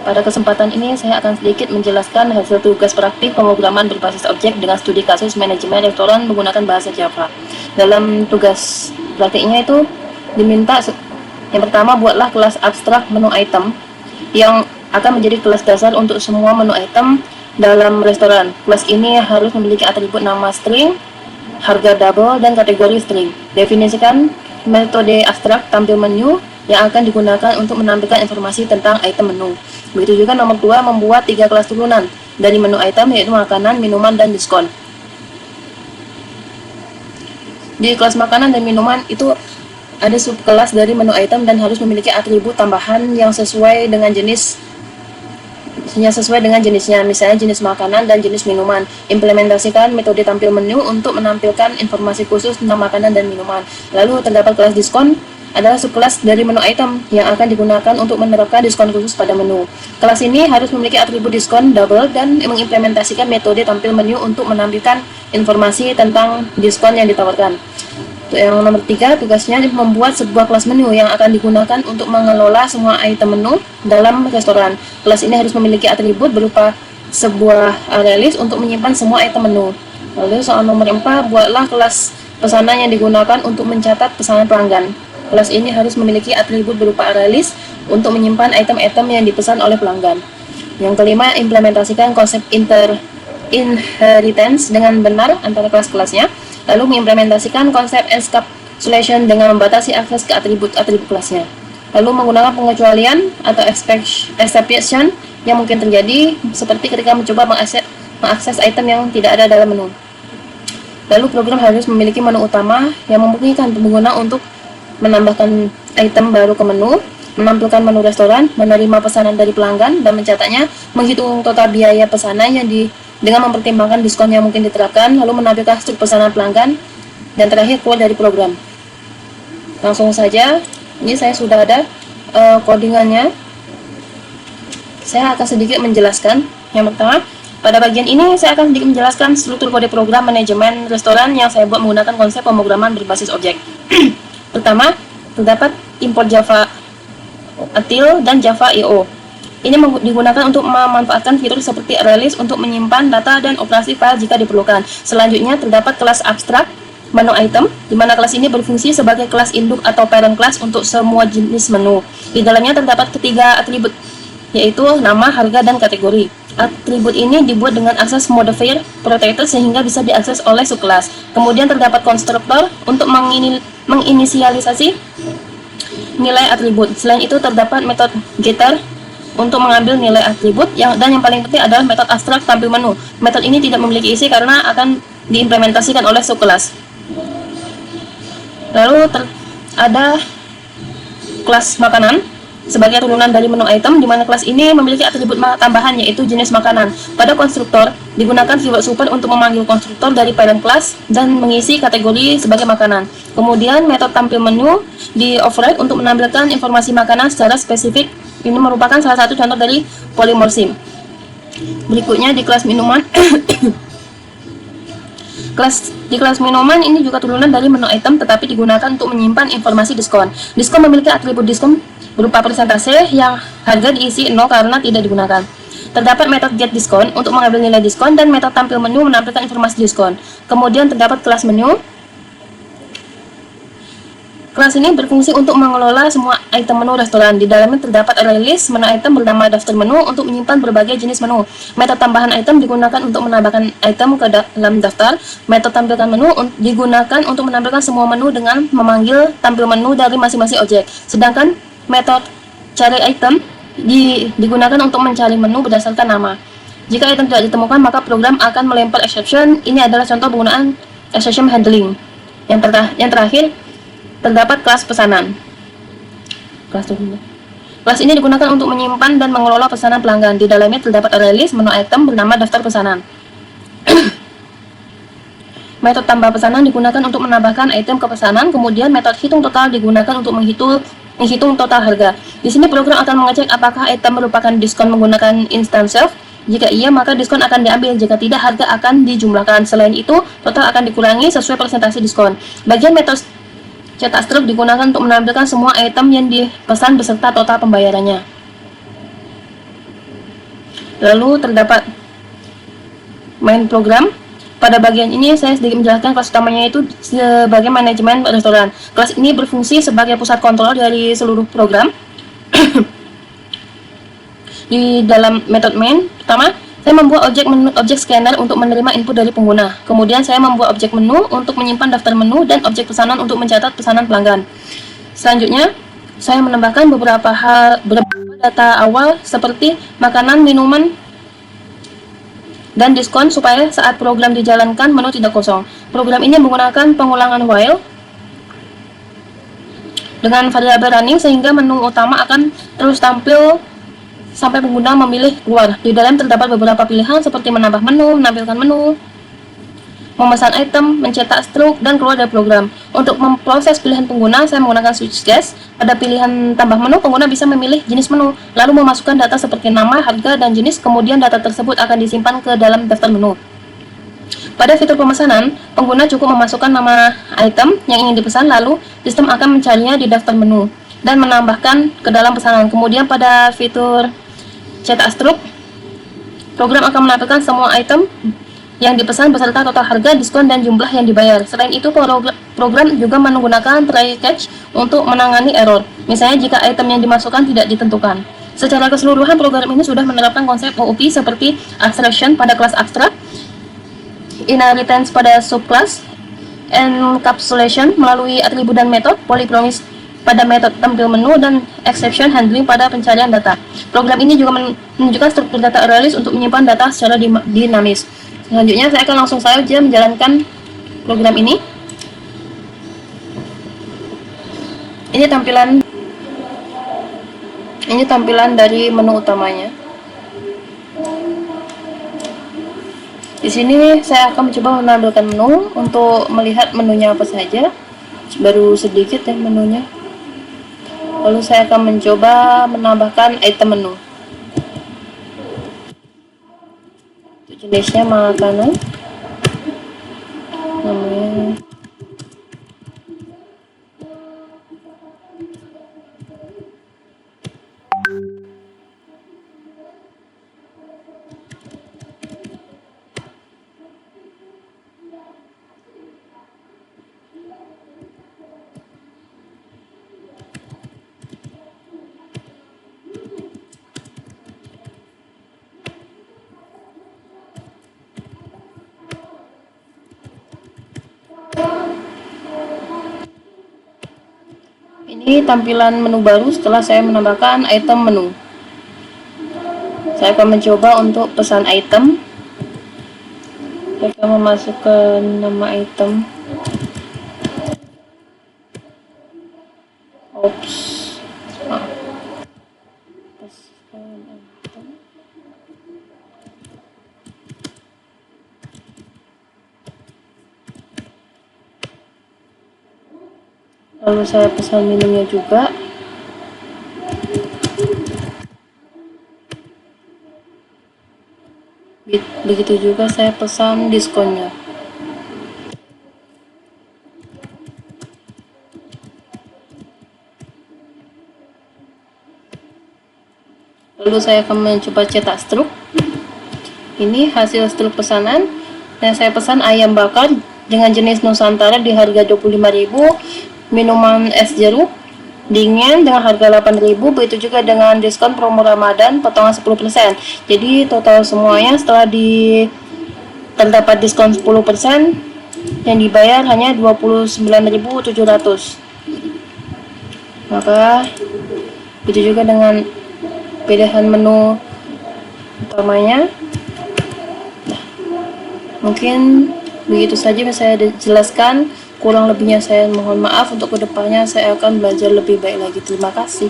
Pada kesempatan ini saya akan sedikit menjelaskan hasil tugas praktik pemrograman berbasis objek dengan studi kasus manajemen restoran menggunakan bahasa Java. Dalam tugas praktiknya itu diminta yang pertama, buatlah kelas abstrak menu item yang akan menjadi kelas dasar untuk semua menu item dalam restoran. Kelas ini harus memiliki atribut nama string, harga double, dan kategori string. Definisikan metode abstrak tampil menu yang akan digunakan untuk menampilkan informasi tentang item menu. Begitu juga nomor 2, membuat 3 kelas turunan dari menu item, yaitu makanan, minuman, dan diskon. Di kelas makanan dan minuman itu ada subkelas dari menu item dan harus memiliki atribut tambahan yang sesuai dengan jenisnya, misalnya jenis makanan dan jenis minuman. Implementasikan metode tampil menu untuk menampilkan informasi khusus tentang makanan dan minuman. Lalu terdapat kelas diskon adalah subkelas dari menu item yang akan digunakan untuk menerapkan diskon khusus pada menu. Kelas ini harus memiliki atribut diskon double dan mengimplementasikan metode tampil menu untuk menampilkan informasi tentang diskon yang ditawarkan. Yang nomor 3, tugasnya membuat sebuah kelas menu yang akan digunakan untuk mengelola semua item menu dalam restoran. Kelas ini harus memiliki atribut berupa sebuah area list untuk menyimpan semua item menu. Lalu soal nomor 4, buatlah kelas pesanan yang digunakan untuk mencatat pesanan pelanggan. Kelas ini harus memiliki atribut berupa area list untuk menyimpan item-item yang dipesan oleh pelanggan. Yang kelima, implementasikan konsep inheritance dengan benar antara kelas-kelasnya. Lalu mengimplementasikan konsep encapsulation dengan membatasi akses ke atribut-atribut kelasnya. Lalu menggunakan pengecualian atau exception yang mungkin terjadi, seperti ketika mencoba mengakses item yang tidak ada dalam menu. Lalu program harus memiliki menu utama yang memungkinkan pengguna untuk menambahkan item baru ke menu, menampilkan menu restoran, menerima pesanan dari pelanggan, dan mencatatnya, menghitung total biaya pesanan dengan mempertimbangkan diskon yang mungkin diterapkan, lalu menampilkan struk pesanan pelanggan, dan terakhir keluar dari program. Langsung saja, ini saya sudah ada codingannya. Saya akan sedikit menjelaskan. Yang pertama, pada bagian ini saya akan sedikit menjelaskan struktur kode program manajemen restoran yang saya buat menggunakan konsep pemrograman berbasis objek. Pertama, terdapat import Java Util dan Java EO. Ini digunakan untuk memanfaatkan fitur seperti array list untuk menyimpan data dan operasi file jika diperlukan. Selanjutnya, terdapat kelas abstrak menu item, di mana kelas ini berfungsi sebagai kelas induk atau parent class untuk semua jenis menu. Di dalamnya terdapat ketiga atribut, yaitu nama, harga, dan kategori. Atribut ini dibuat dengan akses modifier protected sehingga bisa diakses oleh subkelas. Kemudian terdapat konstruktor untuk menginisialisasi nilai atribut. Selain itu terdapat metode getter untuk mengambil nilai atribut, dan yang paling penting adalah metode abstrak tampil menu. Metode ini tidak memiliki isi karena akan diimplementasikan oleh subkelas. Lalu ada kelas makanan sebagai turunan dari menu item, di mana kelas ini memiliki atribut tambahan, yaitu jenis makanan. Pada konstruktor, digunakan keyword super untuk memanggil konstruktor dari parent class dan mengisi kategori sebagai makanan. Kemudian, metode tampil menu di override untuk menampilkan informasi makanan secara spesifik. Ini merupakan salah satu contoh dari polymorphism. Berikutnya di kelas minuman. Di kelas minuman ini juga turunan dari menu item, tetapi digunakan untuk menyimpan informasi diskon. Diskon memiliki atribut diskon berupa persentase yang harga diisi 0 karena tidak digunakan. Terdapat metode get diskon untuk mengambil nilai diskon dan metode tampil menu menampilkan informasi diskon. Kemudian terdapat kelas menu. Kelas ini berfungsi untuk mengelola semua item menu restoran. Di dalamnya terdapat array list menu item bernama daftar menu untuk menyimpan berbagai jenis menu. Metode tambahan item digunakan untuk menambahkan item ke dalam daftar. Metode tampilkan menu digunakan untuk menampilkan semua menu dengan memanggil tampil menu dari masing-masing objek. Sedangkan metode cari item digunakan untuk mencari menu berdasarkan nama. Jika item tidak ditemukan, maka program akan melempar exception. Ini adalah contoh penggunaan exception handling. Yang terakhir, terdapat kelas pesanan. Kelas ini digunakan untuk menyimpan dan mengelola pesanan pelanggan. Di dalamnya terdapat array list menu item bernama daftar pesanan. Metode tambah pesanan digunakan untuk menambahkan item ke pesanan. Kemudian metode hitung total digunakan untuk menghitung total harga. Di sini program akan mengecek apakah item merupakan diskon menggunakan instance self. Jika iya, maka diskon akan diambil. Jika tidak, harga akan dijumlahkan. Selain itu, total akan dikurangi sesuai persentase diskon. Bagian metode cetak struk digunakan untuk menampilkan semua item yang dipesan beserta total pembayarannya. Lalu terdapat main program. Pada bagian ini saya sedikit menjelaskan kelas utamanya itu sebagai manajemen restoran. Kelas ini berfungsi sebagai pusat kontrol dari seluruh program. Di dalam metode main, pertama, saya membuat objek scanner untuk menerima input dari pengguna. Kemudian saya membuat objek menu untuk menyimpan daftar menu dan objek pesanan untuk mencatat pesanan pelanggan. Selanjutnya, saya menambahkan beberapa data awal seperti makanan, minuman, dan diskon supaya saat program dijalankan menu tidak kosong. Program ini menggunakan pengulangan while dengan variabel running sehingga menu utama akan terus tampil sampai pengguna memilih keluar. Di dalam terdapat beberapa pilihan seperti menambah menu, menampilkan menu, memesan item, mencetak struk, dan keluar dari program. Untuk memproses pilihan pengguna, saya menggunakan switch case. Pada pilihan tambah menu, pengguna bisa memilih jenis menu, lalu memasukkan data seperti nama, harga, dan jenis, kemudian data tersebut akan disimpan ke dalam daftar menu. Pada fitur pemesanan, pengguna cukup memasukkan nama item yang ingin dipesan, lalu sistem akan mencarinya di daftar menu dan menambahkan ke dalam pesanan. Kemudian pada fitur cetak struk, program akan menampilkan semua item yang dipesan beserta total harga, diskon, dan jumlah yang dibayar. Selain itu, program juga menggunakan try catch untuk menangani error, misalnya jika item yang dimasukkan tidak ditentukan. Secara keseluruhan, program ini sudah menerapkan konsep OOP seperti abstraction pada kelas abstrak, inheritance pada subclass, encapsulation melalui atribut dan metode, polypromise pada metode tampil menu, dan exception handling pada pencarian data. Program ini juga menunjukkan struktur data ArrayList untuk menyimpan data secara dinamis. Selanjutnya saya akan langsung saja menjalankan program ini. Ini tampilan dari menu utamanya. Di sini saya akan mencoba menampilkan menu untuk melihat menunya apa saja. Baru sedikit ya menunya. Lalu saya akan mencoba menambahkan item menu. Jenisnya makanan, namanya ini tampilan menu baru setelah saya menambahkan item menu. Saya akan mencoba untuk pesan item. Saya akan memasukkan nama item. Pesan item. Lalu saya pesan minumnya juga. Begitu juga saya pesan diskonnya. Lalu saya akan mencoba cetak struk. Ini hasil struk pesanan. Dan saya pesan ayam bakar dengan jenis Nusantara di harga 25.000. Minuman es jeruk dingin dengan harga 8.000, begitu juga dengan diskon promo Ramadan potongan 10%. Jadi total semuanya setelah terdapat diskon 10%, yang dibayar hanya 29.700. Maka begitu juga dengan pilihan menu utamanya. Nah, mungkin begitu saja yang saya jelaskan. Kurang lebihnya saya mohon maaf. Untuk kedepannya saya akan belajar lebih baik lagi. Terima kasih.